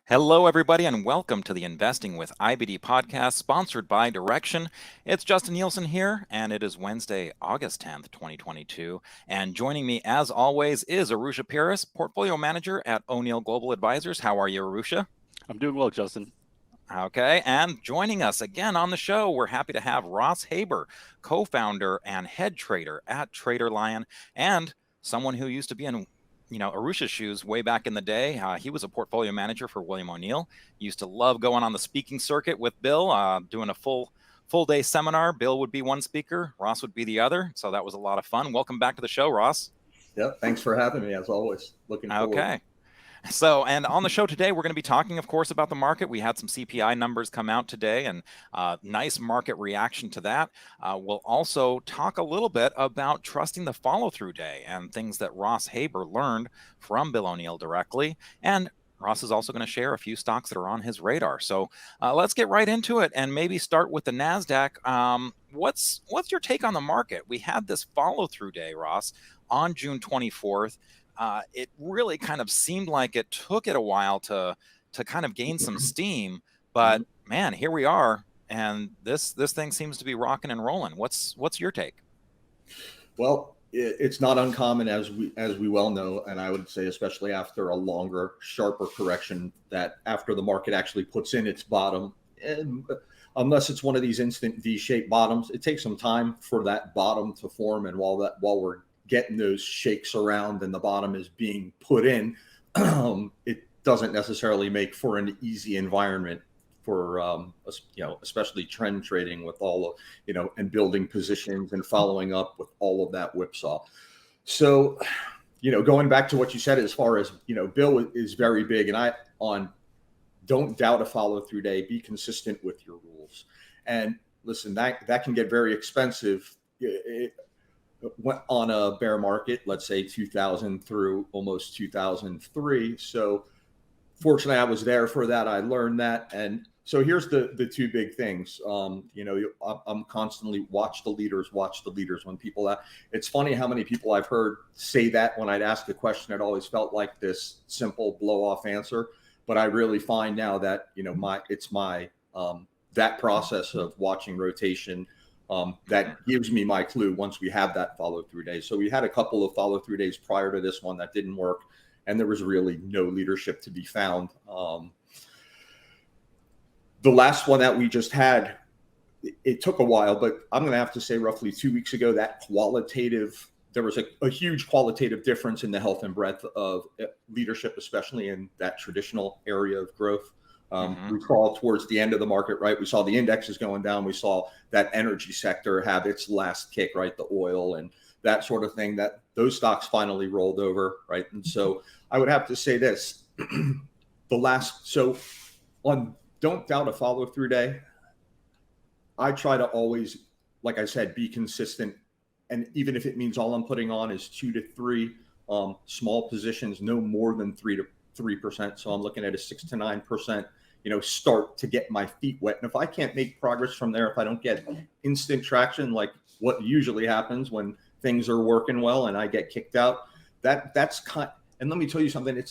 Hello, everybody, and welcome to the Investing with IBD podcast, sponsored by Direction. It's Justin Nielsen here, and it is Wednesday, August 10th, 2022. And joining me, as always, is Arusha Pires, Portfolio Manager at O'Neill Global Advisors. How are you, Arusha? I'm doing well, Justin. Okay, and joining us again on the show, we're happy to have Ross Haber, co-founder and head trader at TraderLion, and someone who used to be in Arusha's shoes way back in the day. He was a portfolio manager for William O'Neill. Used to love going on the speaking circuit with Bill, doing a full day seminar. Bill would be one speaker, Ross would be the other. So that was a lot of fun. Welcome back to the show, Ross. Yep, thanks for having me, as always. Looking forward. Okay. So, and on the show today, we're going to be talking, of course, about the market. We had some CPI numbers come out today and nice market reaction to that. We'll also talk a little bit about trusting the follow-through day and things that Ross Haber learned from Bill O'Neill directly. And Ross is also going to share a few stocks that are on his radar. So let's get right into it and maybe start with the NASDAQ. What's your take on the market? We had this follow-through day, Ross, on June 24th. It really kind of seemed like it took it a while to kind of gain some steam, but man, here we are, and this thing seems to be rocking and rolling. What's your take? Well, it's not uncommon, as we well know, and I would say especially after a longer, sharper correction, that after the market actually puts in its bottom, and unless it's one of these instant V-shaped bottoms, it takes some time for that bottom to form, and while we're getting those shakes around and the bottom is being put in, it doesn't necessarily make for an easy environment for especially trend trading with all of and building positions and following up with all of that whipsaw. So going back to what you said, as far as Bill is very big, and don't doubt a follow through day, be consistent with your rules, and listen, that can get very expensive. On a bear market, let's say 2000 through almost 2003. So fortunately, I was there for that. I learned that. And so here's the two big things. I'm constantly watch the leaders. When people, it's funny how many people I've heard say that when I'd ask a question, it always felt like this simple blow off answer. But I really find now that, that process of watching rotation, that gives me my clue once we have that follow-through day. So we had a couple of follow-through days prior to this one that didn't work, and there was really no leadership to be found. The last one that we just had, it took a while, but I'm going to have to say roughly 2 weeks ago, that qualitative, there was a huge qualitative difference in the health and breadth of leadership, especially in that traditional area of growth. We saw towards the end of the market, right? We saw the indexes going down. We saw that energy sector have its last kick, right? The oil and that sort of thing, that those stocks finally rolled over, right? And so I would have to say this, don't doubt a follow through day. I try to always, like I said, be consistent. And even if it means all I'm putting on is 2 to 3 small positions, no more than 3%. So I'm looking at a 6 to 9%, start to get my feet wet. And if I can't make progress from there, if I don't get instant traction, like what usually happens when things are working well and I get kicked out, that's kind. And let me tell you something,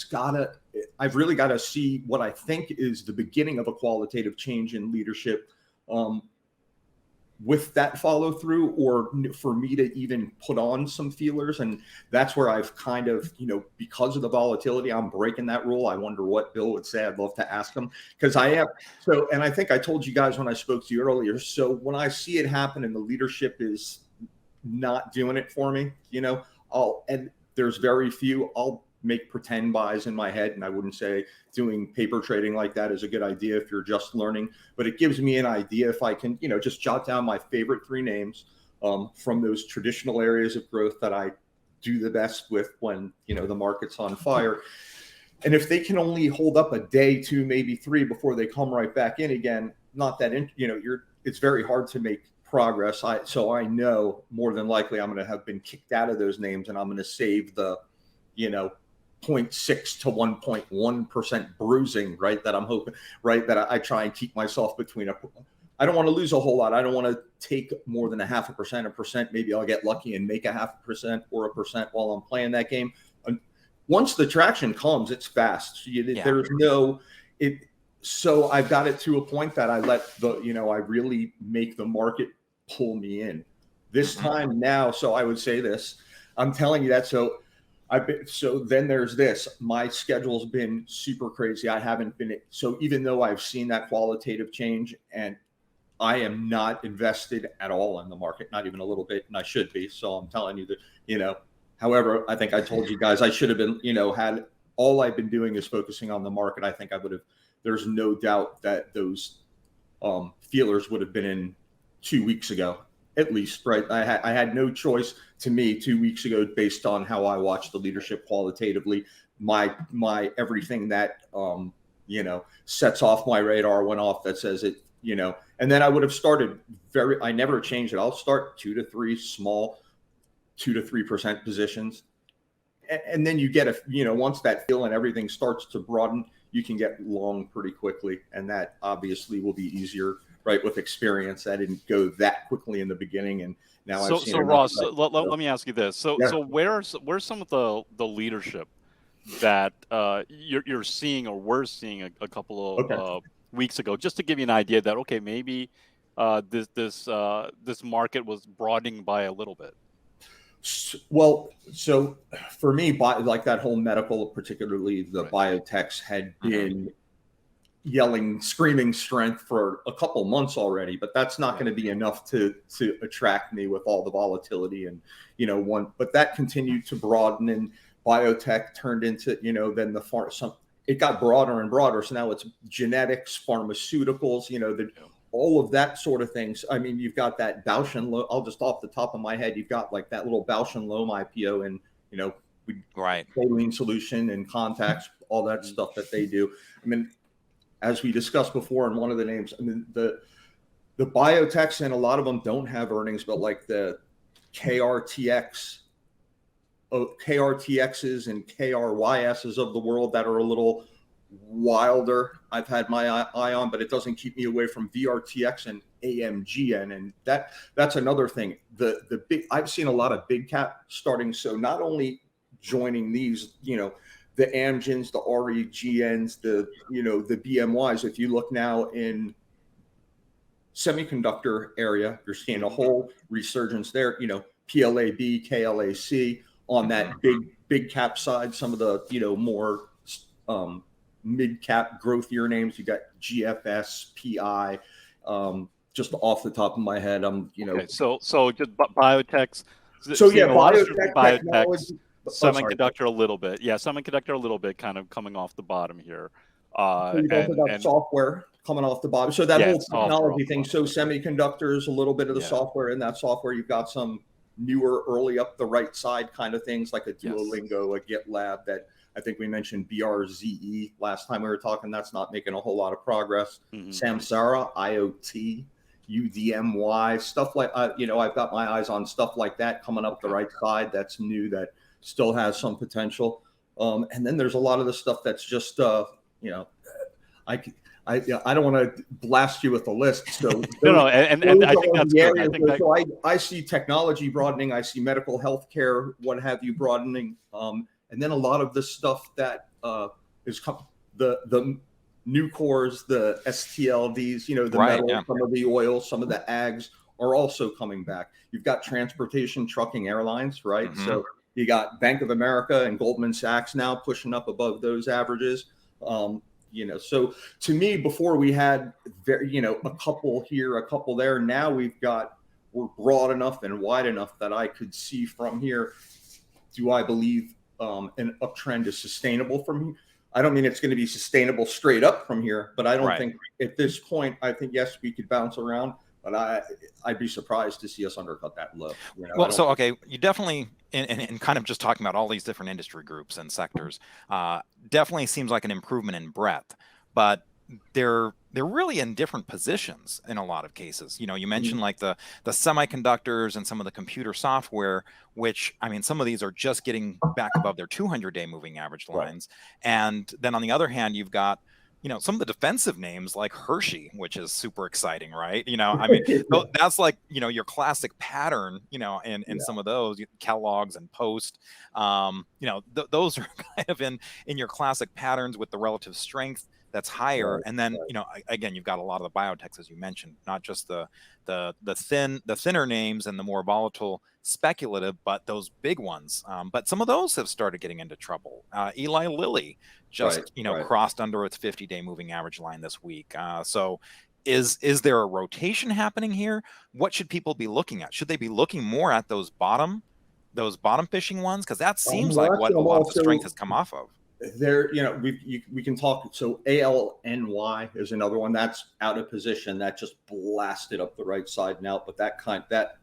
I've really got to see what I think is the beginning of a qualitative change in leadership, with that follow through, or for me to even put on some feelers. And that's where I've kind of, because of the volatility, I'm breaking that rule. I wonder what Bill would say. I'd love to ask him, because I am. So, and I think I told you guys when I spoke to you earlier. So when I see it happen and the leadership is not doing it for me, and there's very few, I'll make pretend buys in my head. And I wouldn't say doing paper trading like that is a good idea if you're just learning, but it gives me an idea if I can, just jot down my favorite 3 names from those traditional areas of growth that I do the best with when, the market's on fire. And if they can only hold up a day, 2, maybe 3 before they come right back in again, it's very hard to make progress. So I know more than likely I'm going to have been kicked out of those names, and I'm going to save the, 0.6 to 1.1% bruising, right? That I'm hoping, right? That I try and keep myself between I don't want to lose a whole lot. I don't want to take more than 0.5%. Maybe I'll get lucky and make 0.5% or 1% while I'm playing that game. Once the traction comes, it's fast. There's no, it. So I've got it to a point that I let the, I really make the market pull me in this time now. So I would say this, I'm telling you that. So so then there's this, my schedule's been super crazy. I haven't been, so even though I've seen that qualitative change, and I am not invested at all in the market, not even a little bit, and I should be. So I'm telling you that, however, I think I told you guys I should have been, had all I've been doing is focusing on the market. I think I would have, there's no doubt that those feelers would have been in 2 weeks ago, at least, right? I had no choice, to me, 2 weeks ago, based on how I watched the leadership qualitatively. My everything that sets off my radar went off, that says it, and then I would have started I never changed it. I'll start 2 to 3 small, 2 to 3% positions. And then you get once that feel and everything starts to broaden, you can get long pretty quickly. And that obviously will be easier, right? With experience. I didn't go that quickly in the beginning. And now I've seen. So Ross, let me ask you this. So where's some of the leadership that you're seeing, or were seeing a couple of weeks ago, just to give you an idea that, okay, maybe this market was broadening by a little bit? Well, so for me, like that whole medical, particularly the biotechs, had been yelling, screaming strength for a couple months already, but that's not going to be enough to attract me with all the volatility and, but that continued to broaden, and biotech turned into, then it got broader and broader. So now it's genetics, pharmaceuticals, all of that sort of things. I mean, you've got that Bausch & Lomb, I'll just off the top of my head, you've got like that little Bausch & Lomb IPO, and, saline solution and contacts, all that stuff that they do. I mean, as we discussed before in one of the names, I mean, the biotechs, and a lot of them don't have earnings, but like the KRTXs and KRYSs of the world that are a little wilder, I've had my eye on, but it doesn't keep me away from VRTX and AMGN. And that's another thing. The big, I've seen a lot of big cap starting. So not only joining these, the Amgens, the REGNs, the BMYs. If you look now in semiconductor area, you're seeing a whole resurgence there, PLAB, KLAC on that big cap side. Some of the, more mid cap growthier names. You got GFS, PI, just off the top of my head. So just biotechs. So yeah, biotechs. Semiconductor a little bit. Yeah, semiconductor a little bit, kind of coming off the bottom here. And software coming off the bottom. So that whole technology thing. So semiconductors, a little bit of the software in that software. You've got some newer, early up the right side kind of things, like a Duolingo, a GitLab, that I think we mentioned BRZE last time we were talking. That's not making a whole lot of progress. Samsara, IoT, UDMY, stuff like, I've got my eyes on stuff like that coming up the right side. That's new, that still has some potential. And then there's a lot of the stuff that's just, I don't want to blast you with a list. So and I think that's good. I see technology broadening. I see medical healthcare, what have you, broadening. And then a lot of the stuff that is the new cores, the STLDs, the metal, some of the oil, some of the ags are also coming back. You've got transportation, trucking, airlines, right? So you got Bank of America and Goldman Sachs now pushing up above those averages. So to me, before we had a couple here, a couple there. Now we're broad enough and wide enough that I could see from here. Do I believe an uptrend is sustainable from here? I don't mean it's going to be sustainable straight up from here, but I don't think at this point, I think, yes, we could bounce around, but I'd be surprised to see us undercut that low. Well, so, you definitely, in kind of just talking about all these different industry groups and sectors, definitely seems like an improvement in breadth, but they're really in different positions in a lot of cases. You mentioned like the semiconductors and some of the computer software, which, I mean, some of these are just getting back above their 200-day moving average lines. And then on the other hand, you've got, some of the defensive names like Hershey, which is super exciting, right? I mean, that's like, your classic pattern, in some of those, Kellogg's and Post, those are kind of in your classic patterns with the relative strength that's higher. And then, again, you've got a lot of the biotechs, as you mentioned, not just the thinner names and the more volatile speculative, but those big ones. But some of those have started getting into trouble. Eli Lilly just, crossed under its 50-day moving average line this week. So is there a rotation happening here? What should people be looking at? Should they be looking more at those bottom fishing ones? Because that seems like what a lot of the strength has come off of. There, we can talk. So ALNY is another one that's out of position that just blasted up the right side and out. But that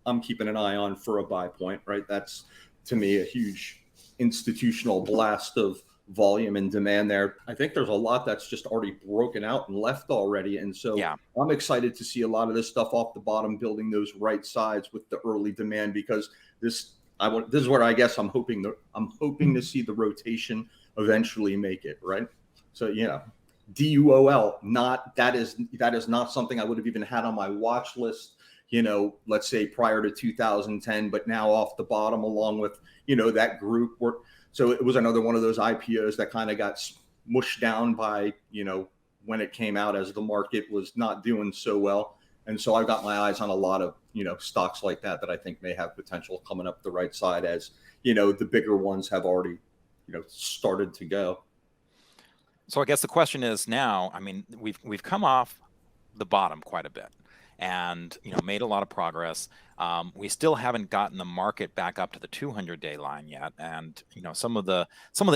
I'm keeping an eye on for a buy point, right? That's to me a huge institutional blast of volume and demand there. I think there's a lot that's just already broken out and left already. And so I'm excited to see a lot of this stuff off the bottom, building those right sides with the early demand, because this is where I guess I'm hoping to see the rotation eventually make it, right? So, DUOL, that is not something I would have even had on my watch list, let's say prior to 2010, but now off the bottom along with, that group so it was another one of those IPOs that kind of got mushed down by, when it came out, as the market was not doing so well. And so I've got my eyes on a lot of, stocks like that I think may have potential coming up the right side, as, the bigger ones have already, started to go. So I guess the question is now, I mean, we've come off the bottom quite a bit and, made a lot of progress. We still haven't gotten the market back up to the 200-day line yet. And, some of the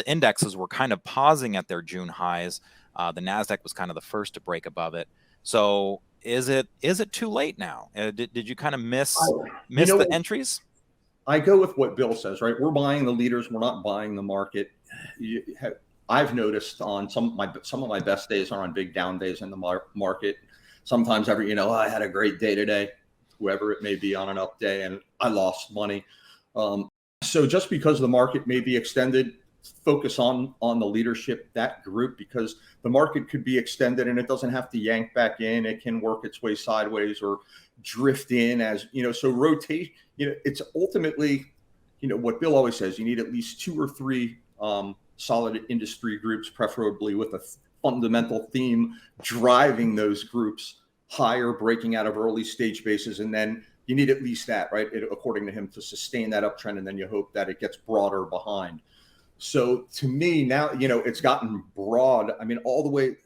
indexes were kind of pausing at their June highs. The NASDAQ was kind of the first to break above it. So is it too late now? Did you kind of miss the entries? I go with what Bill says, right? We're buying the leaders. We're not buying the market. I've noticed on some of my best days are on big down days in the market. Sometimes I had a great day today, whoever it may be, on an up day, and I lost money. So just because the market may be extended, focus on the leadership, that group, because the market could be extended and it doesn't have to yank back in. It can work its way sideways or drift in, as so rotate. It's ultimately, what Bill always says, you need at least 2 or 3 solid industry groups, preferably with a fundamental theme driving those groups higher, breaking out of early stage bases. And then you need at least that, right? According to him, to sustain that uptrend. And then you hope that it gets broader behind. So to me now, it's gotten broad. I mean, all the way,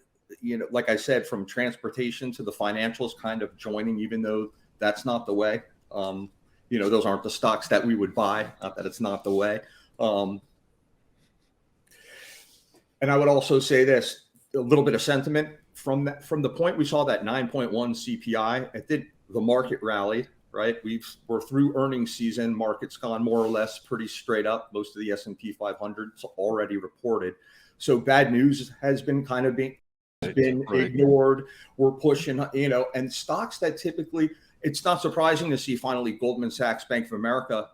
like I said, from transportation to the financials kind of joining, even though that's not the way. Those aren't the stocks that we would buy, not that it's not the way. And I would also say this, a little bit of sentiment from the point we saw that 9.1 CPI. I think the market rallied, right? We're through earnings season. Market's gone more or less pretty straight up. Most of the S&P 500's already reported. So bad news has been kind of been ignored. We're pushing, and stocks that typically, it's not surprising to see finally Goldman Sachs, Bank of America,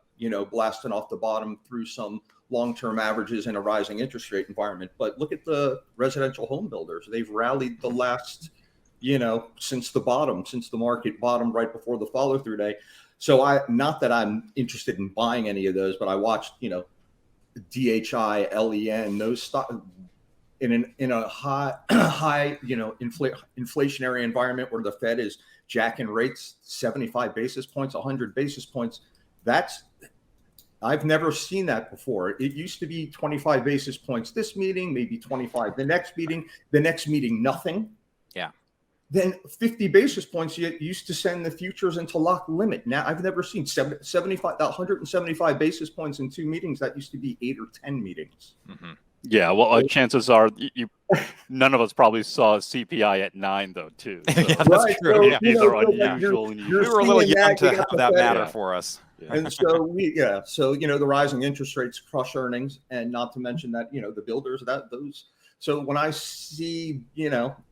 blasting off the bottom through some long-term averages in a rising interest rate environment. But look at the residential home builders. They've rallied the last, since the market bottom right before the follow-through day. So not that I'm interested in buying any of those, but I watched, DHI, LEN, those stocks in a high, inflationary environment where the Fed is jacking rates 75 basis points, 100 basis points. I've never seen that before. It used to be 25 basis points this meeting, maybe 25 the next meeting, nothing. Yeah. Then 50 basis points, you used to send the futures into lock limit. Now I've never seen 175 basis points in 2 meetings. That used to be 8 or 10 meetings. Mm-hmm. Yeah, well, chances are none of us probably saw CPI at 9, though, too. So. Yeah, that's true. So, these are unusual. We were a little young to have that matter for us. Yeah. And so the rising interest rates crush earnings, and not to mention that, the builders, those. So when I see,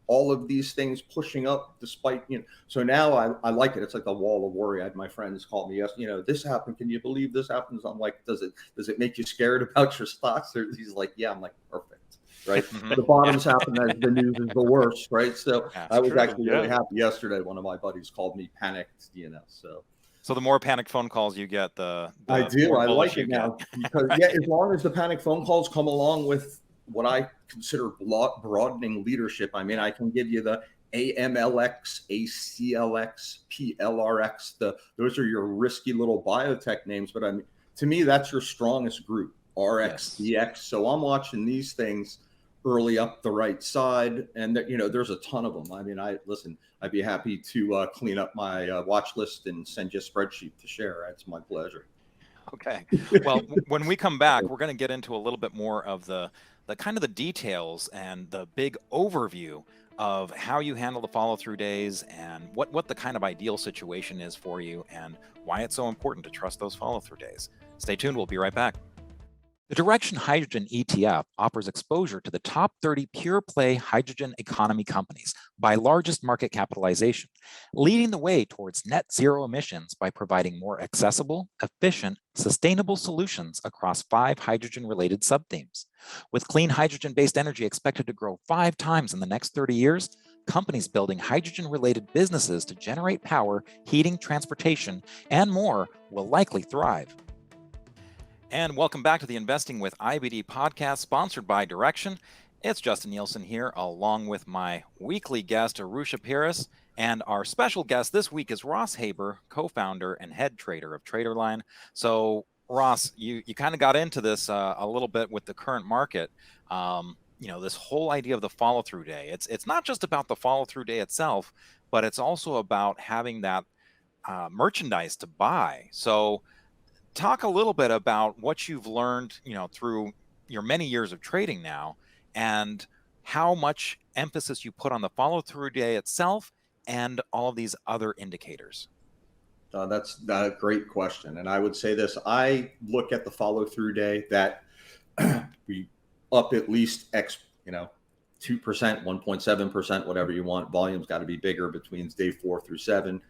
all of these things pushing up despite, so now I like it. It's like the wall of worry. I had my friends call me, this happened. Can you believe this happens? I'm like, does it make you scared about your stocks? He's like, yeah. I'm like, perfect. Right. The bottoms happen as the news is the worst. Right. So I was actually really happy yesterday. One of my buddies called me panicked, So the more panic phone calls you get, I do. I like it now because as long as the panic phone calls come along with what I consider broadening leadership. I mean, I can give you the AMLX, ACLX, PLRX. Those are your risky little biotech names, but I mean, to me, that's your strongest group, RX, DX. So I'm watching these things early up the right side, and there's a ton of them. I mean, I'd be happy to clean up my watch list and send you a spreadsheet to share. It's my pleasure. Okay. Well, when we come back, we're going to get into a little bit more of the kind of the details and the big overview of how you handle the follow-through days and what the kind of ideal situation is for you and why it's so important to trust those follow-through days. Stay tuned. We'll be right back. The Direction Hydrogen ETF offers exposure to the top 30 pure-play hydrogen economy companies by largest market capitalization, leading the way towards net zero emissions by providing more accessible, efficient, sustainable solutions across 5 hydrogen-related subthemes. With clean hydrogen-based energy expected to grow 5 times in the next 30 years, companies building hydrogen-related businesses to generate power, heating, transportation, and more will likely thrive. And welcome back to the Investing with IBD podcast, sponsored by Direction. It's Justin Nielsen here, along with my weekly guest, Arusha Piras, and our special guest this week is Ross Haber, co-founder and head trader of TraderLion. So, Ross, you kind of got into this a little bit with the current market. This whole idea of the follow-through day. It's not just about the follow-through day itself, but it's also about having that merchandise to buy. So, talk a little bit about what you've learned, through your many years of trading now, and how much emphasis you put on the follow-through day itself and all of these other indicators. That's a great question. And I would say this, I look at the follow-through day that we up at least X, 2%, 1.7%, whatever you want. Volume's got to be bigger between day 4 through 7.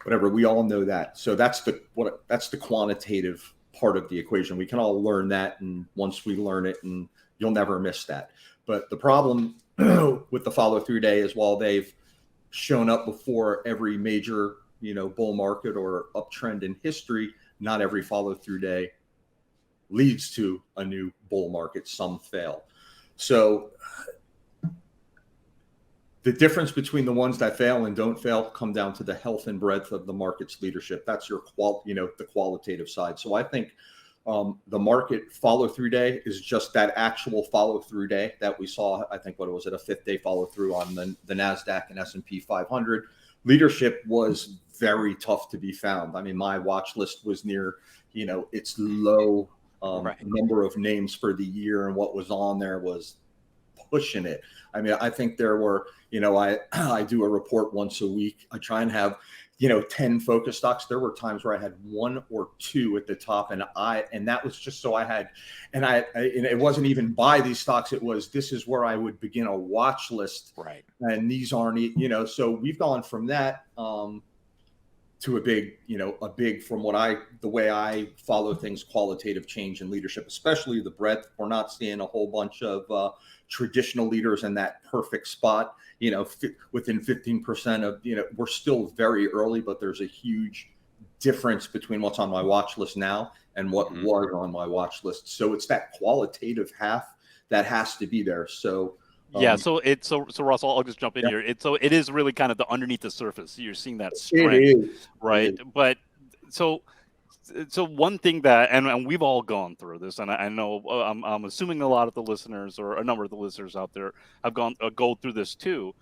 Whatever, we all know that. So that's the quantitative part of the equation. We can all learn that, and once we learn it, and you'll never miss that. But the problem with the follow-through day is, while they've shown up before every major, bull market or uptrend in history, not every follow-through day leads to a new bull market. Some fail. So the difference between the ones that fail and don't fail come down to the health and breadth of the market's leadership. That's your the qualitative side. So I think the market follow-through day is just that actual follow-through day that we saw. I think, what was it, a 5th-day follow-through on the NASDAQ and S&P 500. Leadership was very tough to be found. I mean, my watch list was near, its low number of names for the year, and what was on there was pushing it. I mean, I think there were, I do a report once a week. I try and have, 10 focus stocks. There were times where I had 1 or 2 at the top, and that was just so I had, and it wasn't even buy these stocks. It was, this is where I would begin a watch list. Right. And these aren't, so we've gone from that, to a big, from the way I follow things, qualitative change in leadership, especially the breadth. We're not seeing a whole bunch of traditional leaders in that perfect spot, within 15% of, we're still very early, but there's a huge difference between what's on my watch list now and what was on my watch list. So it's that qualitative half that has to be there. So yeah, so Ross, I'll just jump in here. It is really kind of the underneath the surface. You're seeing that strength, right? But so one thing that, and we've all gone through this, and I know I'm assuming a lot of the listeners, or a number of the listeners out there, have go through this too.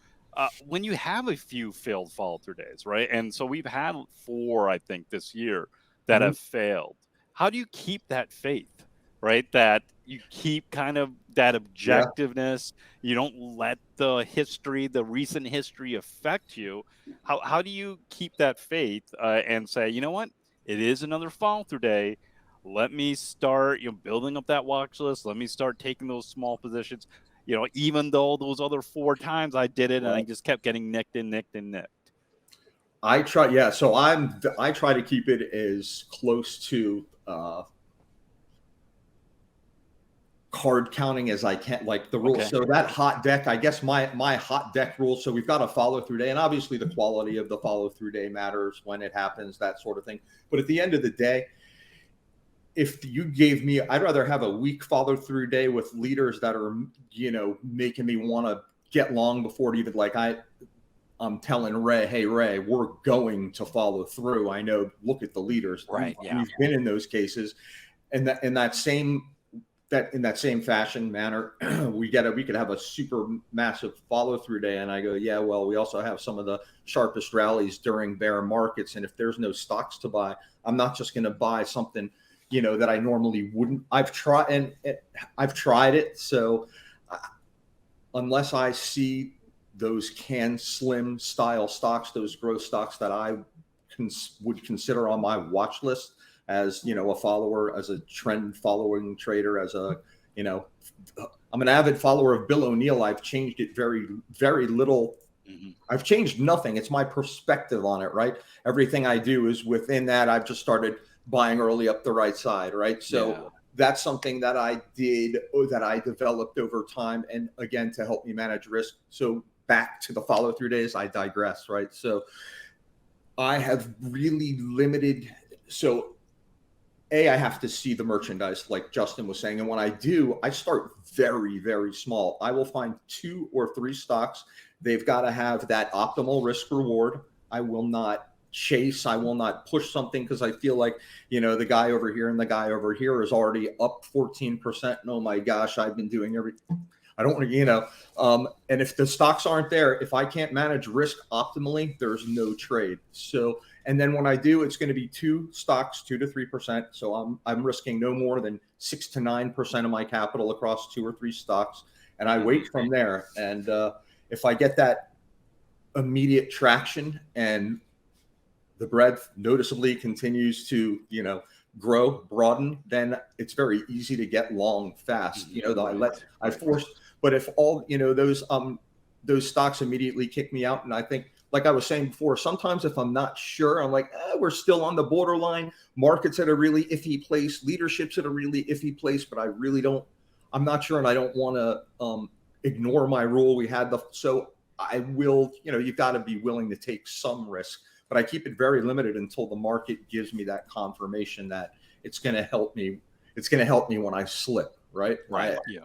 When you have a few failed follow-through days, right? And so we've had 4, I think, this year that have failed. How do you keep that faith, right? That you keep kind of that objectiveness. You don't let the recent history affect you. How do you keep that faith and say, you know what? It is another follow-through day. Let me start, building up that watch list. Let me start taking those small positions. Even though those other 4 times I did it, and I just kept getting nicked. I try, yeah. So I try to keep it as close to card counting as I can, like the rule. Okay. So that hot deck, I guess my hot deck rule. So we've got a follow through day, and obviously the quality of the follow through day matters when it happens, that sort of thing. But at the end of the day, if you gave me, I'd rather have a weak follow through day with leaders that are, making me want to get long before it even like I'm telling Ray, hey, Ray, we're going to follow through. I know, look at the leaders. Right. Yeah. We've been in those cases. And in that same fashion manner, we could have a super massive follow through day. And I go, yeah, well, we also have some of the sharpest rallies during bear markets. And if there's no stocks to buy, I'm not just going to buy something, that I normally wouldn't. I've tried it. So unless I see those canned slim style stocks, those growth stocks that I would consider on my watch list as, a follower, as a trend following trader, as a, I'm an avid follower of Bill O'Neill. I've changed it very, very little. I've changed nothing. It's my perspective on it, right? Everything I do is within that. I've just started buying early up the right side, right? So that's something that I did, that I developed over time. And again, to help me manage risk. So back to the follow through days, I digress, right? So I have really limited. So I have to see the merchandise like Justin was saying. And when I do, I start very, very small. I will find 2 or 3 stocks. They've got to have that optimal risk reward. I will not chase. I will not push something because I feel like, the guy over here and the guy over here is already up 14%. And oh my gosh, I've been doing I don't want to, and if the stocks aren't there, if I can't manage risk optimally, there's no trade. So, and then when I do, it's going to be 2 stocks, 2 to 3%. So I'm risking no more than 6 to 9% of my capital across 2 or 3 stocks. And I wait from there. And if I get that immediate traction and the breadth noticeably continues to, grow, broaden, then it's very easy to get long fast. I force, but if all, those stocks immediately kick me out. And I think, like I was saying before, sometimes if I'm not sure, I'm like, we're still on the borderline. Market's at a really iffy place, leadership's at a really iffy place, but I'm not sure. And I don't want to ignore my rule. So I will, you've got to be willing to take some risk. But I keep it very limited until the market gives me that confirmation that it's going to help me. It's going to help me when I slip, right? Right. Yeah.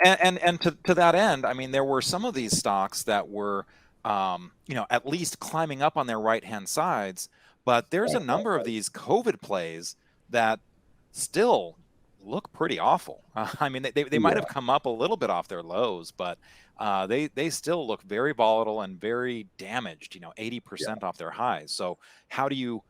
And to that end, I mean, there were some of these stocks that were, at least climbing up on their right-hand sides, but there's a number of these COVID plays that still look pretty awful. I mean, they might have come up a little bit off their lows, but they still look very volatile and very damaged, 80% off their highs. So how do you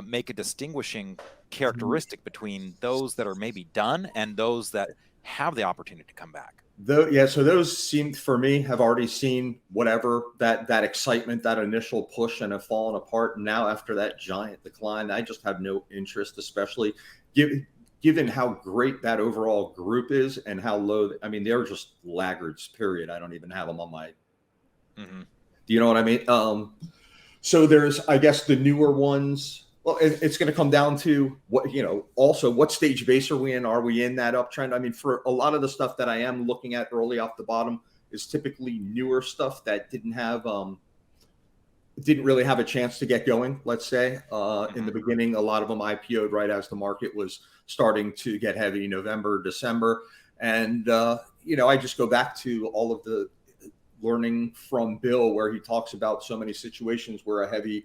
make a distinguishing characteristic between those that are maybe done and those that have the opportunity to come back? So those seem, for me, have already seen whatever that excitement, that initial push, and have fallen apart. And now after that giant decline, I just have no interest, especially given how great that overall group is and how low. I mean, they're just laggards, period. I don't even have them on my. Do you know what I mean? So there's, I guess, the newer ones. Well, it's going to come down to what, also what stage base are we in? Are we in that uptrend? I mean, for a lot of the stuff that I am looking at early off the bottom is typically newer stuff that didn't really have a chance to get going. Let's say in the beginning, a lot of them IPO'd right as the market was starting to get heavy, November, December. And, I just go back to all of the learning from Bill, where he talks about so many situations where a heavy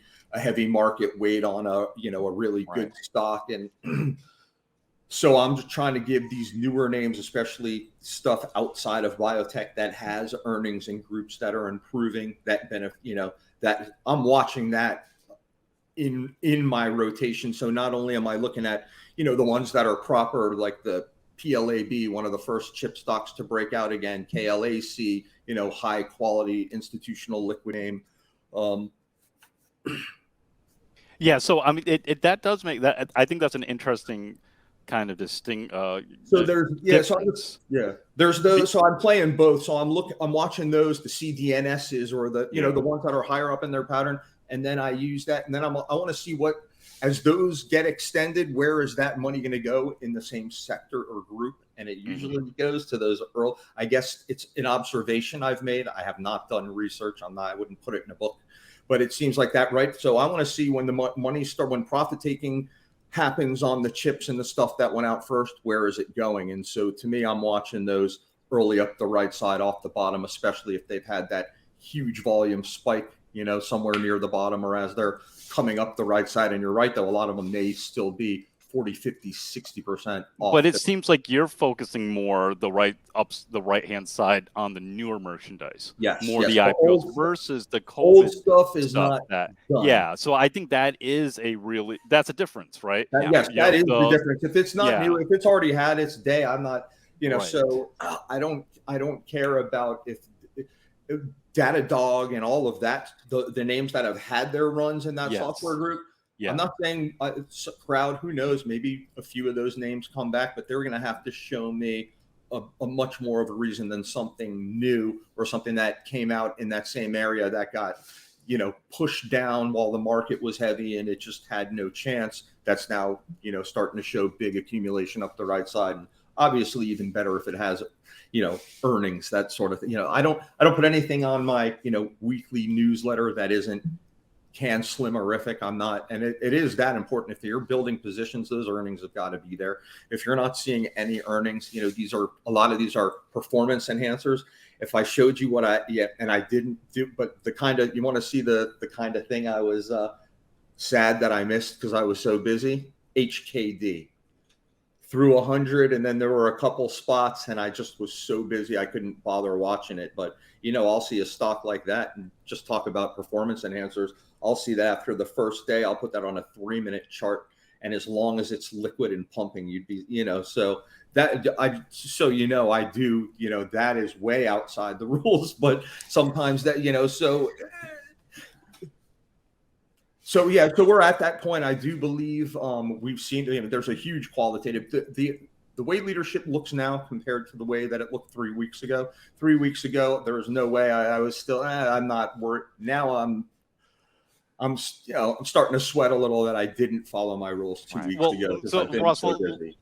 market weighed on a really good stock. And so I'm just trying to give these newer names, especially stuff outside of biotech that has earnings and groups that are improving, that benefit, that I'm watching that in my rotation. So not only am I looking at, the ones that are proper, like the PLAB, one of the first chip stocks to break out again, KLAC, high quality institutional liquid name. So I mean, that does make that. I think that's an interesting kind of distinct. So there's there's those. So I'm playing both. So I'm watching those, the CDNSs or the the ones that are higher up in their pattern, and then I use that, and then I want to see what, as those get extended, where is that money going to go in the same sector or group? And it usually goes to those early. I guess it's an observation I've made. I have not done research on that. I wouldn't put it in a book, but it seems like that, right? So I want to see when the money when profit taking happens on the chips and the stuff that went out first? Where is it going? And so to me, I'm watching those early up the right side off the bottom, especially if they've had that huge volume spike, somewhere near the bottom, or as they're coming up the right side. And you're right, though, a lot of them may still be 40, 50, 60% off. But it seems like you're focusing more the right hand side on the newer merchandise. Yes. More yes. the IPOs versus the COVID old stuff is not that. done. Yeah. So I think that is that's a difference, right? Yes, that is the difference. If it's not new, if it's already had its day, I'm not, right. So I don't care about if Datadog and all of that, the names that have had their runs in that software group. Yeah. I'm not saying it's a crowd, who knows, maybe a few of those names come back, but they're going to have to show me a much more of a reason than something new or something that came out in that same area that got, pushed down while the market was heavy and it just had no chance. That's now, starting to show big accumulation up the right side. And obviously even better if it has, earnings, that sort of thing. I don't put anything on my, weekly newsletter that isn't can slimmerific. I'm not, and it is that important. If you're building positions, those earnings have got to be there. If you're not seeing any earnings, a lot of these are performance enhancers. If I showed you what and I didn't do, but you want to see the kind of thing I was sad that I missed because I was so busy. HKD through 100, and then there were a couple spots, and I just was so busy I couldn't bother watching it. But I'll see a stock like that and just talk about performance enhancers. I'll see that after the first day. I'll put that on a 3-minute chart, and as long as it's liquid and pumping, you'd be, so that I do, that is way outside the rules, but sometimes that, so yeah, so we're at that point. I do believe we've seen, there's a huge qualitative, the way leadership looks now compared to the way that it looked 3 weeks ago. 3 weeks ago, there was no way I was still, I'm not worried. Now I'm starting to sweat a little that I didn't follow my rules 2 weeks ago. So Russell,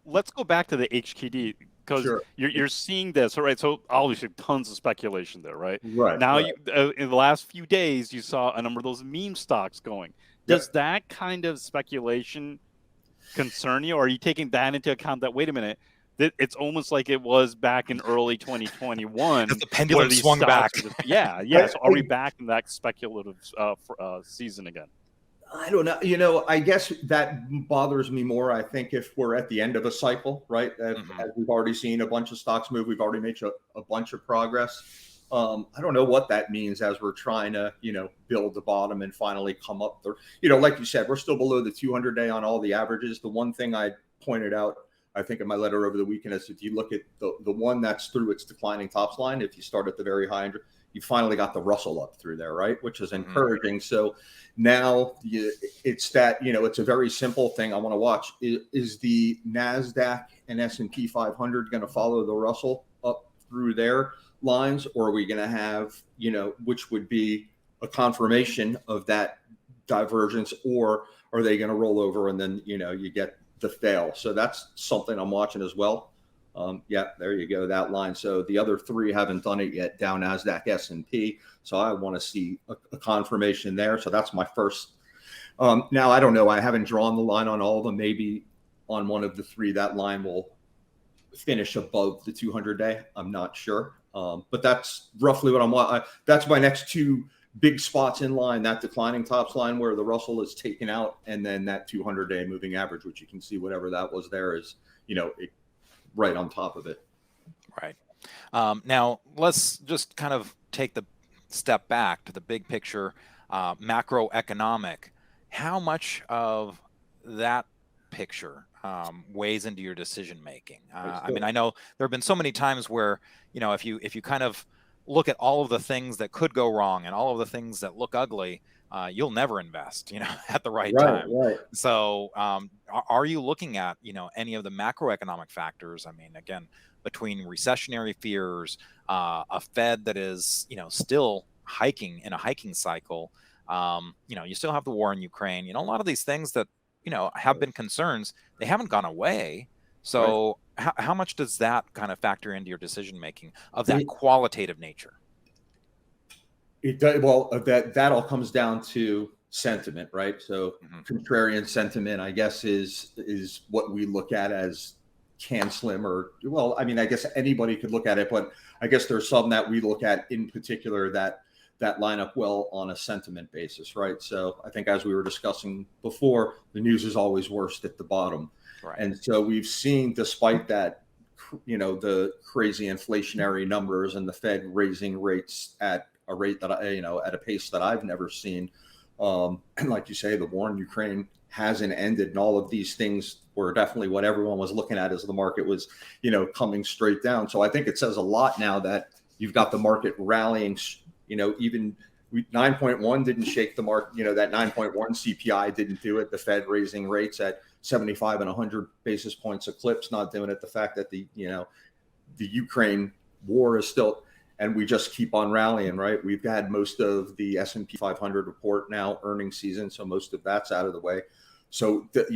let's go back to the HKD because you're seeing this, all right? So obviously tons of speculation there, right? Right. Now, right. In the last few days, you saw a number of those meme stocks going. Does that kind of speculation concern you, or are you taking that into account that, wait a minute, it's almost like it was back in early 2021. The pendulum swung back. So are we back in that speculative season again? I don't know. I guess that bothers me more. I think if we're at the end of a cycle, right, as we've already seen a bunch of stocks move, we've already made a bunch of progress. I don't know what that means as we're trying to, build the bottom and finally come up there. Like you said, we're still below the 200-day on all the averages. The one thing I pointed out, I think in my letter over the weekend, is if you look at the one that's through its declining tops line, if you start at the very high end, you finally got the Russell up through there, right? Which is encouraging. So now it's that, it's a very simple thing I want to watch. Is the NASDAQ and S&P 500 going to follow the Russell up through their lines, or are we going to have, which would be a confirmation of that divergence, or are they going to roll over and then, you get the fail? So that's something I'm watching as well. There you go, that line. So the other three haven't done it yet, down NASDAQ, S&P. So I want to see a confirmation there. So that's my first. Now, I don't know. I haven't drawn the line on all of them. Maybe on one of the three, that line will finish above the 200-day. I'm not sure. But that's roughly what I'm watching. That's my next two big spots in line, that declining tops line where the Russell is taken out, and then that 200-day moving average, which you can see whatever that was there is, right on top of it. Right. Now, let's just kind of take the step back to the big picture, macroeconomic. How much of that picture weighs into your decision making? I mean, I know there have been so many times where, if you kind of look at all of the things that could go wrong and all of the things that look ugly, you'll never invest, at the right time. Right. So are you looking at, any of the macroeconomic factors? I mean, again, between recessionary fears, a Fed that is, still hiking in a hiking cycle, you still have the war in Ukraine, a lot of these things that, have been concerns, they haven't gone away. So how much does that kind of factor into your decision making of that qualitative nature? It does. Well, that all comes down to sentiment, right? So contrarian sentiment, I guess, is what we look at as CanSlim, or, well, I mean, I guess anybody could look at it, but I guess there's some that we look at in particular that line up well on a sentiment basis, right? So I think, as we were discussing before, the news is always worst at the bottom. Right. And so we've seen, despite that, the crazy inflationary numbers and the Fed raising rates at a rate that at a pace that I've never seen. And like you say, the war in Ukraine hasn't ended, and all of these things were definitely what everyone was looking at as the market was, coming straight down. So I think it says a lot now that you've got the market rallying. Even 9.1 didn't shake the market. That 9.1 CPI didn't do it. The Fed raising rates at 75 and 100 basis points eclipse, not doing it. The fact that the Ukraine war is still, and we just keep on rallying, right? We've had most of the S&P 500 report now, earnings season, so most of that's out of the way. So, did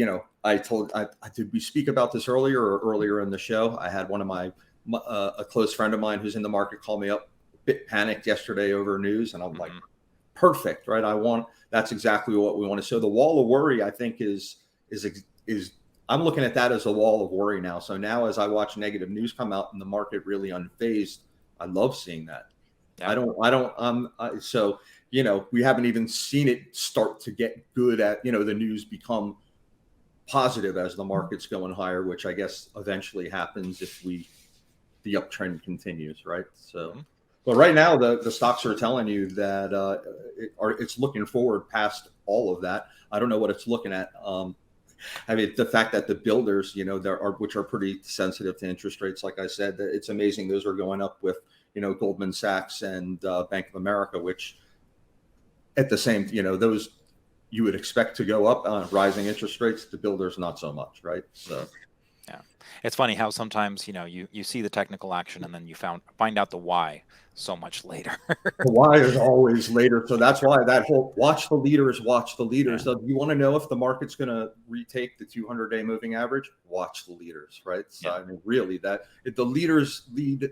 we speak about this earlier in the show? I had one of a close friend of mine who's in the market call me up, a bit panicked yesterday over news, and I'm like, perfect, right? That's exactly what we want to. So the wall of worry, I think, is I'm looking at that as a wall of worry now. So now, as I watch negative news come out and the market really unfazed, I love seeing that. Yeah. So, we haven't even seen it start to get good at, the news become positive as the market's going higher, which I guess eventually happens if the uptrend continues, right? So, but right now the stocks are telling you that it's looking forward past all of that. I don't know what it's looking at. I mean, the fact that the builders, which are pretty sensitive to interest rates, like I said, it's amazing. Those are going up with, Goldman Sachs and Bank of America, which at the same, those you would expect to go up on rising interest rates. The builders, not so much, right? So. Yeah, it's funny how sometimes, you see the technical action and then you find out the why so much later. The why is always later. So that's why that whole watch the leaders. Yeah. So you want to know if the market's going to retake the 200-day moving average, watch the leaders, right? So I mean, really, if the leaders lead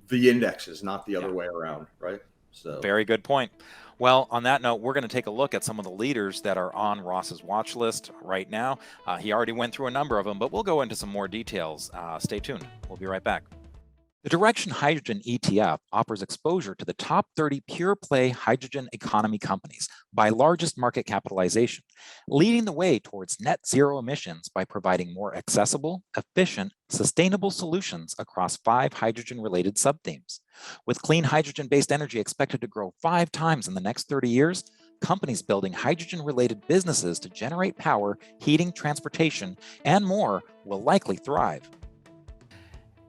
the indexes, not the other way around, right? So very good point. Well, on that note, we're going to take a look at some of the leaders that are on Ross's watch list right now. He already went through a number of them, but we'll go into some more details. Stay tuned. We'll be right back. The Direction Hydrogen ETF offers exposure to the top 30 pure-play hydrogen economy companies by largest market capitalization, leading the way towards net zero emissions by providing more accessible, efficient, sustainable solutions across 5 hydrogen-related subthemes. With clean hydrogen-based energy expected to grow 5 times in the next 30 years, companies building hydrogen-related businesses to generate power, heating, transportation, and more will likely thrive.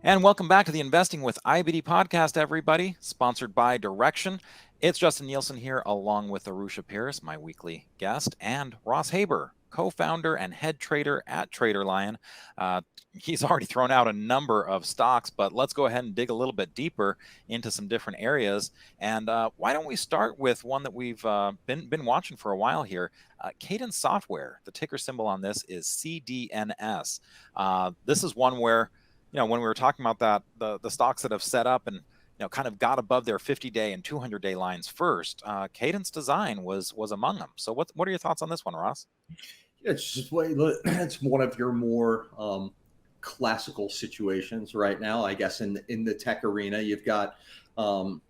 And welcome back to the Investing with IBD podcast, everybody, sponsored by Direction. It's Justin Nielsen here, along with Arusha Pierce, my weekly guest, and Ross Haber, co-founder and head trader at TraderLion. He's already thrown out a number of stocks, but let's go ahead and dig a little bit deeper into some different areas. And why don't we start with one that we've been watching for a while here, Cadence Software. The ticker symbol on this is CDNS. This is one where, when we were talking about that, the stocks that have set up and kind of got above their 50-day and 200-day lines first, Cadence Design was among them. So what are your thoughts on this one, Ross? It's one of your more classical situations right now, I guess, in the tech arena. You've got so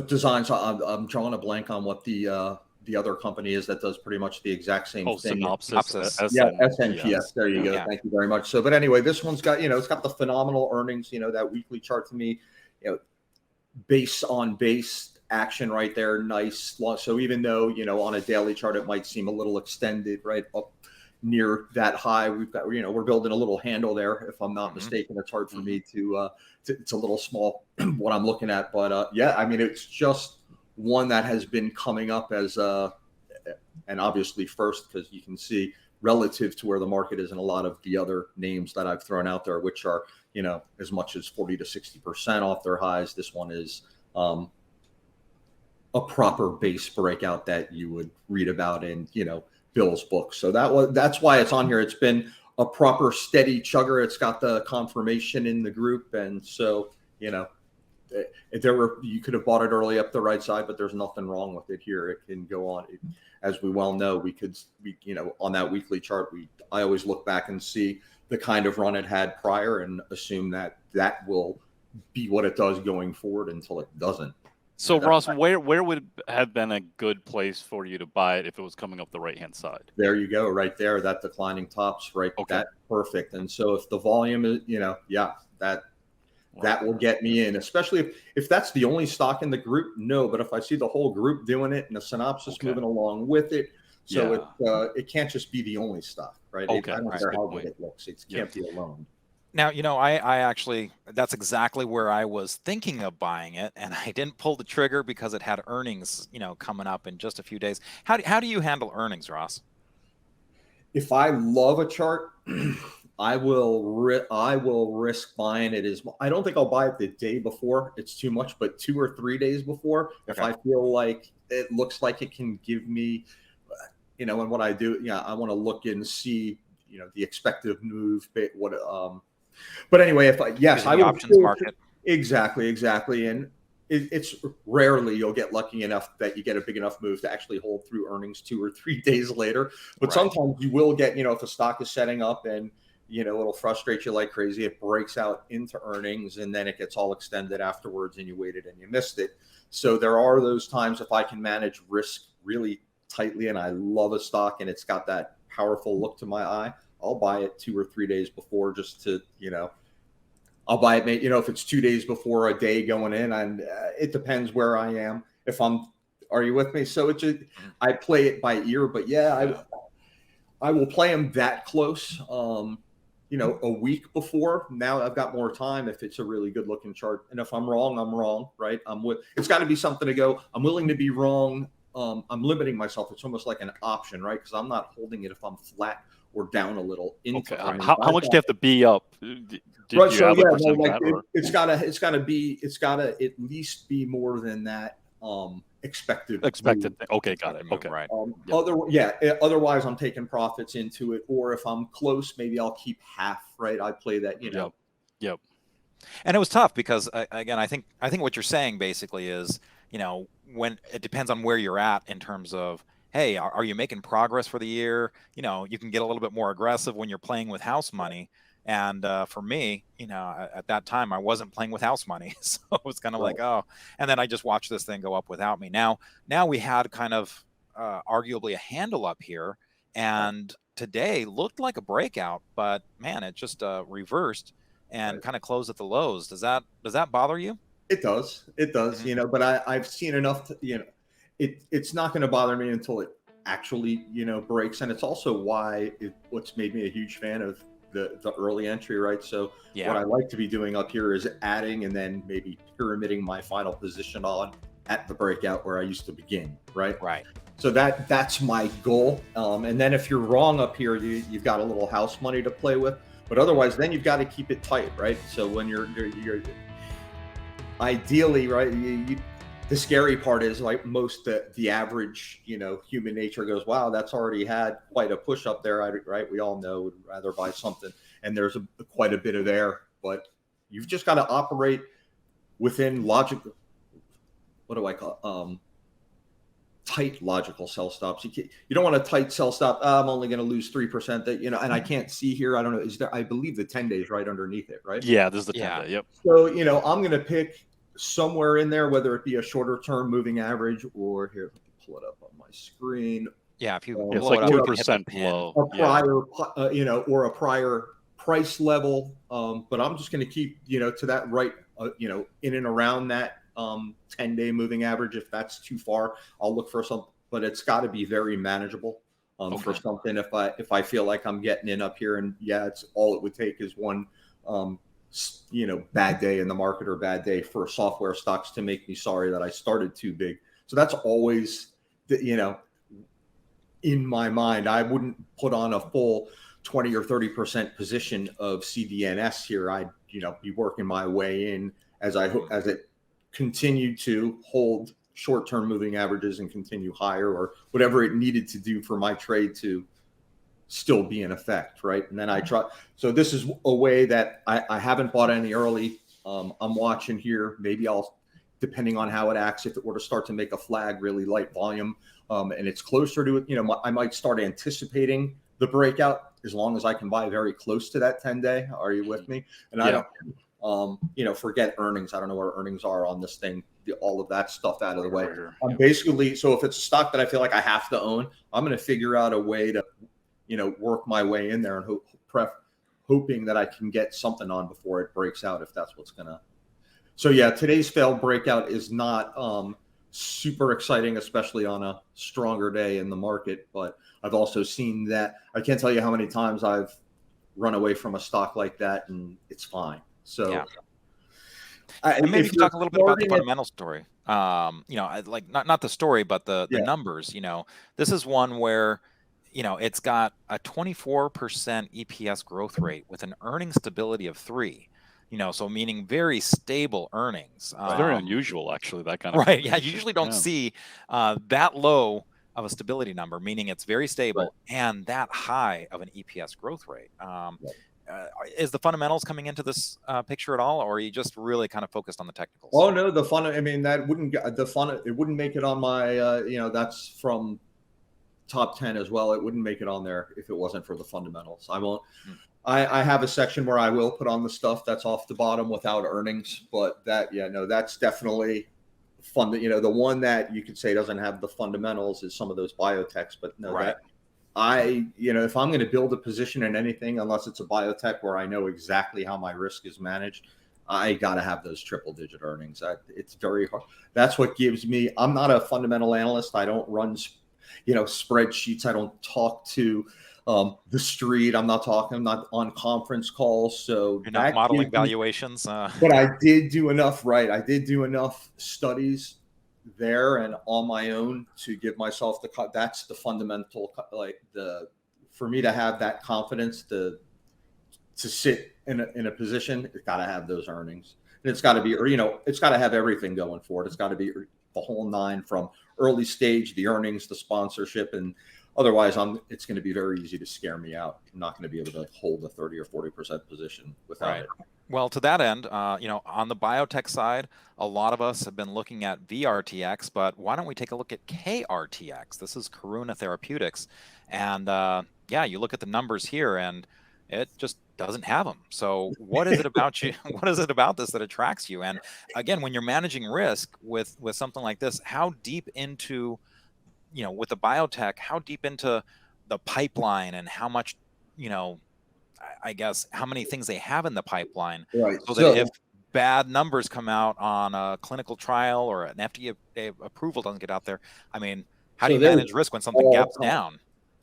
design. So I'm drawing a blank on what the other company is that does pretty much the exact same thing. Synopsis. SNPS. There you go. Yeah. Thank you very much. So, but anyway, this one's got, it's got the phenomenal earnings, that weekly chart to me, base on base action right there. Nice. So even though, on a daily chart, it might seem a little extended, right up near that high, we've got, we're building a little handle there. If I'm not mistaken, it's hard for me to it's a little small what I'm looking at, but yeah, I mean, it's just one that has been coming up as and obviously first, because you can see relative to where the market is and a lot of the other names that I've thrown out there, which are, as much as 40 to 60% off their highs. This one is a proper base breakout that you would read about in, Bill's book. So that's why it's on here. It's been a proper steady chugger. It's got the confirmation in the group. And so, you could have bought it early up the right side, but there's nothing wrong with it here. It can go on. As we well know, on that weekly chart, I always look back and see the kind of run it had prior and assume that will be what it does going forward until it doesn't. So Ross, where would it have been a good place for you to buy it if it was coming up the right-hand side? There you go, right there, that declining tops, right? Okay. That perfect. And so if the volume is, that will get me in, especially if that's the only stock in the group. No, but if I see the whole group doing it and the synopsis moving along with it, so it can't just be the only stock, right? Okay. I don't care how good it looks. It can't be alone. Now, I actually, that's exactly where I was thinking of buying it, and I didn't pull the trigger because it had earnings, coming up in just a few days. How do you handle earnings, Ross? If I love a chart, I will risk buying it. I don't think I'll buy it the day before. It's too much, but 2 or 3 days before, if I feel like it looks like it can give me, and what I do, I want to look and see, the expected move, but anyway, I will options market. Exactly. And it's rarely you'll get lucky enough that you get a big enough move to actually hold through earnings 2 or 3 days later. But sometimes you will get, if a stock is setting up and, it'll frustrate you like crazy. It breaks out into earnings and then it gets all extended afterwards and you waited and you missed it. So there are those times if I can manage risk really tightly and I love a stock and it's got that powerful look to my eye, I'll buy it 2 or 3 days before just to, I'll buy it, if it's 2 days before a day going in, and it depends where I am. Are you with me? So I play it by ear, but I will play them that close, a week before. Now I've got more time if it's a really good looking chart. And if I'm wrong, I'm wrong, right? It's got to be something to go, I'm willing to be wrong. I'm limiting myself. It's almost like an option, right? Because I'm not holding it if I'm flat or down a little. How much do you have to be up? It's gotta at least be more than that expected. Okay, got it. Okay, right. Otherwise, I'm taking profits into it, or if I'm close, maybe I'll keep half. Right, I play that. Yep. And it was tough because again, I think what you're saying basically is, when it depends on where you're at in terms of, hey, are you making progress for the year? You can get a little bit more aggressive when you're playing with house money. And for me, at that time, I wasn't playing with house money. So it was kind of like, oh, and then I just watched this thing go up without me. Now we had kind of arguably a handle up here. And today looked like a breakout, but man, it just reversed and kind of closed at the lows. Does that bother you? It does. But I've seen enough to, it's not going to bother me until it actually, breaks. And it's also why what's made me a huge fan of the early entry, right? So what I like to be doing up here is adding and then maybe pyramiding my final position on at the breakout where I used to begin, right? Right. So that's my goal. And then if you're wrong up here, you've got a little house money to play with. But otherwise, then you've got to keep it tight, right? So when you're ideally, right, the scary part is like the average, human nature goes, wow, that's already had quite a push up there, right? We all know would rather buy something, and there's quite a bit of air, but you've just got to operate within logical. What do I call tight logical sell stops? You don't want a tight sell stop. I'm only going to lose 3%. That and I can't see here. I don't know. Is there? I believe the 10 days right underneath it, right? Yeah, this is the 10 day. Yep. So I'm going to pick somewhere in there, whether it be a shorter term moving average or here, let me pull it up on my screen. Yeah, if you it's like 2% below a prior, or a prior price level. But I'm just going to keep, to that right, in and around that 10-day moving average. If that's too far, I'll look for something, but it's got to be very manageable for something. If I feel like I'm getting in up here, and it's all it would take is one bad day in the market or bad day for software stocks to make me sorry that I started too big. So that's always in my mind. I wouldn't put on a full 20 or 30% position of CDNS here. I'd be working my way in as it continued to hold short-term moving averages and continue higher, or whatever it needed to do for my trade to still be in effect, right? And then I try. So this is a way that I haven't bought any early I'm watching here. Maybe I'll, depending on how it acts, if it were to start to make a flag, really light volume, and it's closer to it, I might start anticipating the breakout as long as I can buy very close to that 10-day. Are you with me? And I don't, forget earnings. I don't know where earnings are on this thing, all of that stuff out of the way. I'm basically, so if it's a stock that I feel like I have to own, I'm going to figure out a way to, work my way in there and hoping that I can get something on before it breaks out, if that's what's going to. So yeah, today's failed breakout is not super exciting, especially on a stronger day in the market. But I've also seen that. I can't tell you how many times I've run away from a stock like that, and it's fine. So, and maybe talk a little bit about the fundamental story. Like not the story, but the numbers. This is one where, it's got a 24% EPS growth rate with an earning stability of 3. So meaning very stable earnings. It's very unusual, actually, that kind of right. Yeah, you usually don't see that low of a stability number, meaning it's very stable and that high of an EPS growth rate. Is the fundamentals coming into this picture at all, or are you just really kind of focused on the technicals? Oh no, the fun. I mean, that wouldn't it wouldn't make it on my. That's from top 10 as well. It wouldn't make it on there if it wasn't for the fundamentals. I won't. I have a section where I will put on the stuff that's off the bottom without earnings, but that's definitely fun. The one that you could say doesn't have the fundamentals is some of those biotechs, but no, that if I'm going to build a position in anything, unless it's a biotech where I know exactly how my risk is managed, I got to have those triple digit earnings. It's very hard. That's what gives me, I'm not a fundamental analyst. I don't run, spreadsheets. I don't talk to the street. I'm not on conference calls. So you're not modeling valuations. But I did do enough, I did do enough studies there and on my own to give myself that's the fundamental, for me to have that confidence to sit in a position, it's got to have those earnings. And it's got to be, it's got to have everything going for it. It's got to be the whole 9 from early stage, the earnings, the sponsorship, and otherwise it's going to be very easy to scare me out. I'm not going to be able to hold a 30 or 40% position without it. Well, to that end, on the biotech side, a lot of us have been looking at VRTX, but why don't we take a look at KRTX? This is Karuna Therapeutics. And you look at the numbers here and it just doesn't have them. So what is it about you? What is it about this that attracts you? And again, when you're managing risk with something like this, how deep into, with the biotech, how deep into the pipeline and how much, I guess, how many things they have in the pipeline, so that if bad numbers come out on a clinical trial or an FDA approval doesn't get out there, I mean, how do you manage risk when something gaps down?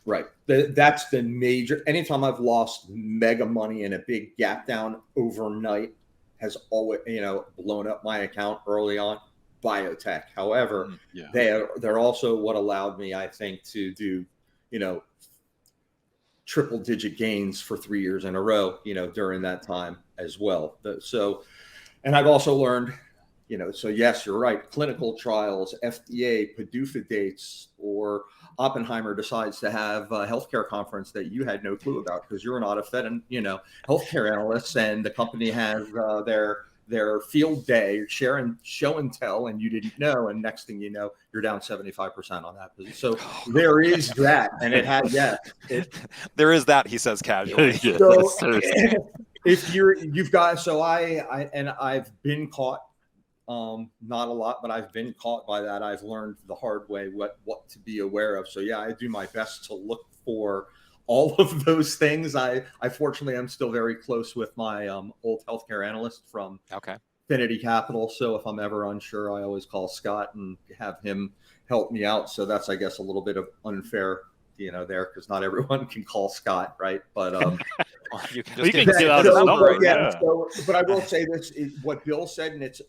Right. That's the major. Anytime I've lost mega money in a big gap down overnight has always, blown up my account early on. Biotech. However, they're also what allowed me, I think, to do, triple digit gains for 3 years in a row, during that time as well. And I've also learned, so yes, you're right. Clinical trials, FDA, PDUFA dates, or Oppenheimer decides to have a healthcare conference that you had no clue about because you're not a Fed and, healthcare analyst, and the company has their field day, show and tell, and you didn't know, and next thing you know, you're down 75% on that position. So there is that, and it had there is that, he says casually. So if you've got, so I've been caught, not a lot, but I've been caught by that. I've learned the hard way what to be aware of. So yeah, I do my best to look for all of those things. I fortunately am still very close with my old healthcare analyst from Affinity Capital. So if I'm ever unsure, I always call Scott and have him help me out. So that's, I guess, a little bit of unfair, there, because not everyone can call Scott, right? But you can just get out his number. But I will say this: what Bill said, and it's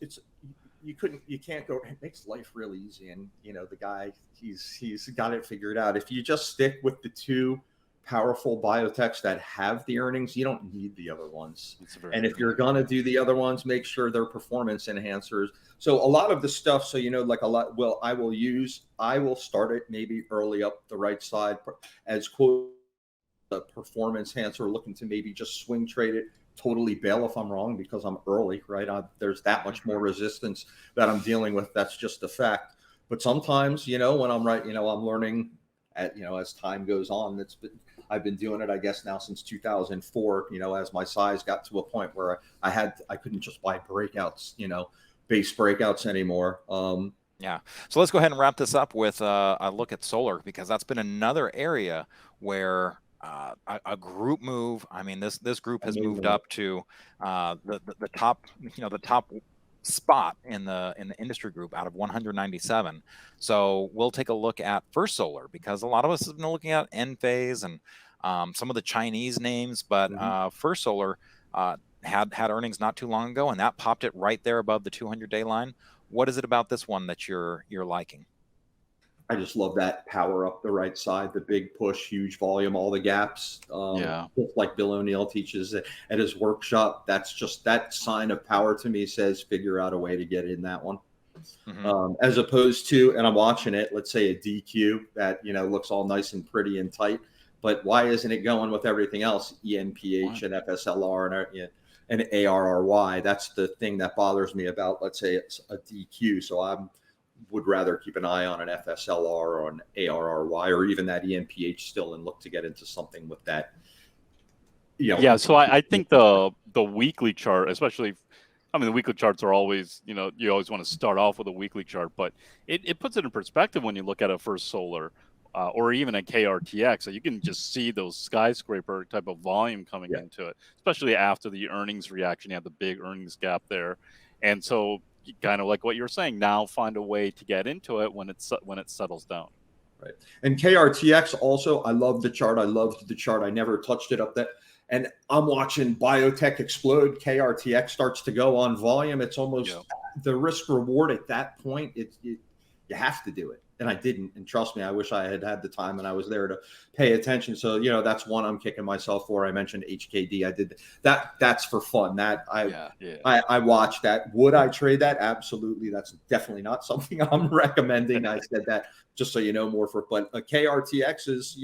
you can't go. It makes life really easy, and the guy he's got it figured out. If you just stick with the 2 powerful biotechs that have the earnings, you don't need the other ones. And if you're going to do the other ones, make sure they're performance enhancers. So a lot of the stuff, so, like I will start it maybe early up the right side as quote, a performance enhancer, looking to maybe just swing trade it totally bail if I'm wrong because I'm early, right? There's that much more resistance that I'm dealing with. That's just a fact. But sometimes, when I'm right, I'm learning as time goes on. I've been doing it, I guess, now since 2004, as my size got to a point where I couldn't just buy breakouts, base breakouts anymore. Yeah. So let's go ahead and wrap this up with a look at solar, because that's been another area where a group move. I mean, this group has moved up to the top, the top spot in the industry group out of 197. So we'll take a look at First Solar, because a lot of us have been looking at Enphase and some of the Chinese names, but First Solar had earnings not too long ago, and that popped it right there above the 200-day line. What is it about this one that you're liking? I just love that power up the right side, the big push, huge volume, all the gaps. Just like Bill O'Neill teaches at his workshop. That's just that sign of power to me says figure out a way to get in that one. As opposed to, and I'm watching it, let's say a DQ that looks all nice and pretty and tight, but why isn't it going with everything else? ENPH and FSLR and ARRY. That's the thing that bothers me about, let's say it's a DQ. So I would rather keep an eye on an FSLR or an ARRY or even that ENPH still and look to get into something with that. Yeah. So I think the weekly chart, especially, I mean, the weekly charts are always, you always want to start off with a weekly chart, but it puts it in perspective when you look at a First Solar or even a KRTX. So you can just see those skyscraper type of volume coming into it, especially after the earnings reaction. You have the big earnings gap there. And so kind of like what you're saying, now find a way to get into it when it settles down. Right. And KRTX also, I love the chart. I loved the chart. I never touched it up there. And I'm watching biotech explode. KRTX starts to go on volume. It's almost the risk reward at that point. You have to do it. And I didn't. And trust me, I wish I had the time and I was there to pay attention. So, that's one I'm kicking myself for. I mentioned HKD. I did that. That's for fun. I watched that. Would I trade that? Absolutely. That's definitely not something I'm recommending. I said that just so you know more but a KRTX is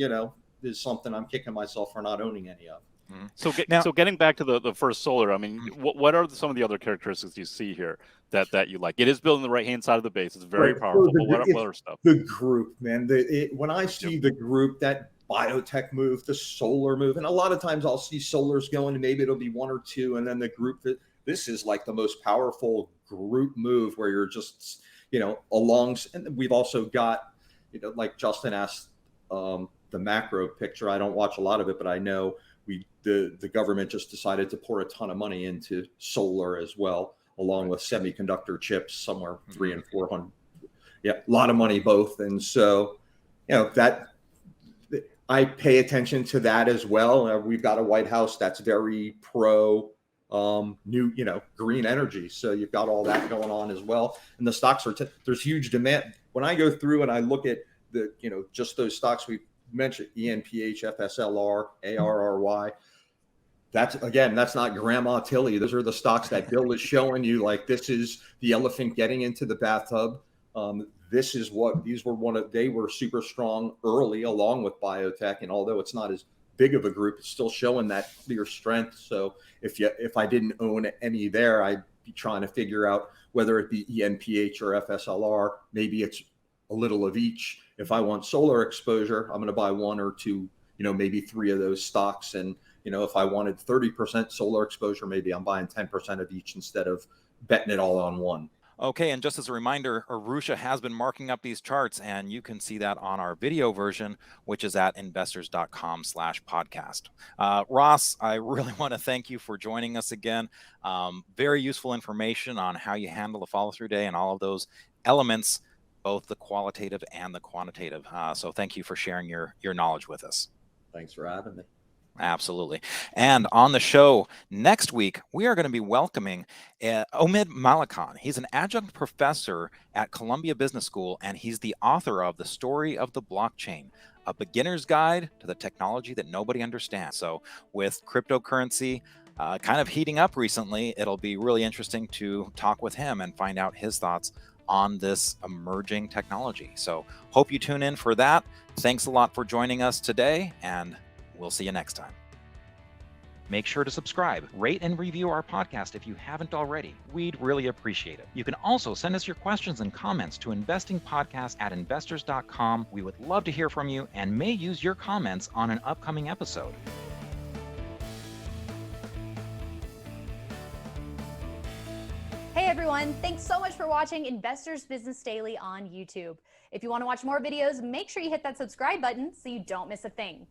something I'm kicking myself for not owning any of. So getting back to the First Solar, I mean, what are some of the other characteristics you see here that you like? It is built on the right-hand side of the base. It's very powerful. But what other stuff? The group, man. When I see the group, that biotech move, the solar move, and a lot of times I'll see solars going, and maybe it'll be one or two, and then the group. This is like the most powerful group move where you're just, along. And we've also got, like Justin asked, the macro picture. I don't watch a lot of it, but I know the government just decided to pour a ton of money into solar as well, along with semiconductor chips, somewhere 300 and 400. Yeah, a lot of money both. And so, that I pay attention to that as well. We've got a White House that's very pro new, green energy. So you've got all that going on as well. And the stocks there's huge demand. When I go through and I look at just those stocks we mentioned, ENPH, FSLR, ARRY, that's not Grandma Tilly. Those are the stocks that Bill is showing you, like, this is the elephant getting into the bathtub. This is what they were super strong early along with biotech. And although it's not as big of a group, it's still showing that clear strength. So if I didn't own any there, I'd be trying to figure out whether it be ENPH or FSLR. Maybe it's a little of each. If I want solar exposure, I'm going to buy one or two, maybe three of those stocks. And, if I wanted 30% solar exposure, maybe I'm buying 10% of each instead of betting it all on one. Okay, and just as a reminder, Arusha has been marking up these charts, and you can see that on our video version, which is at investors.com/podcast. Ross, I really want to thank you for joining us again. Very useful information on how you handle the follow-through day and all of those elements, both the qualitative and the quantitative. So thank you for sharing your knowledge with us. Thanks for having me. Absolutely. And on the show next week, we are going to be welcoming Omid Malikan. He's an adjunct professor at Columbia Business School, and he's the author of The Story of the Blockchain, a beginner's guide to the technology that nobody understands. So with cryptocurrency kind of heating up recently, it'll be really interesting to talk with him and find out his thoughts on this emerging technology. So hope you tune in for that. Thanks a lot for joining us today, and we'll see you next time. Make sure to subscribe, rate, and review our podcast if you haven't already. We'd really appreciate it. You can also send us your questions and comments to investingpodcast@investors.com. We would love to hear from you and may use your comments on an upcoming episode. Hey everyone, thanks so much for watching Investors Business Daily on YouTube. If you want to watch more videos, make sure you hit that subscribe button so you don't miss a thing.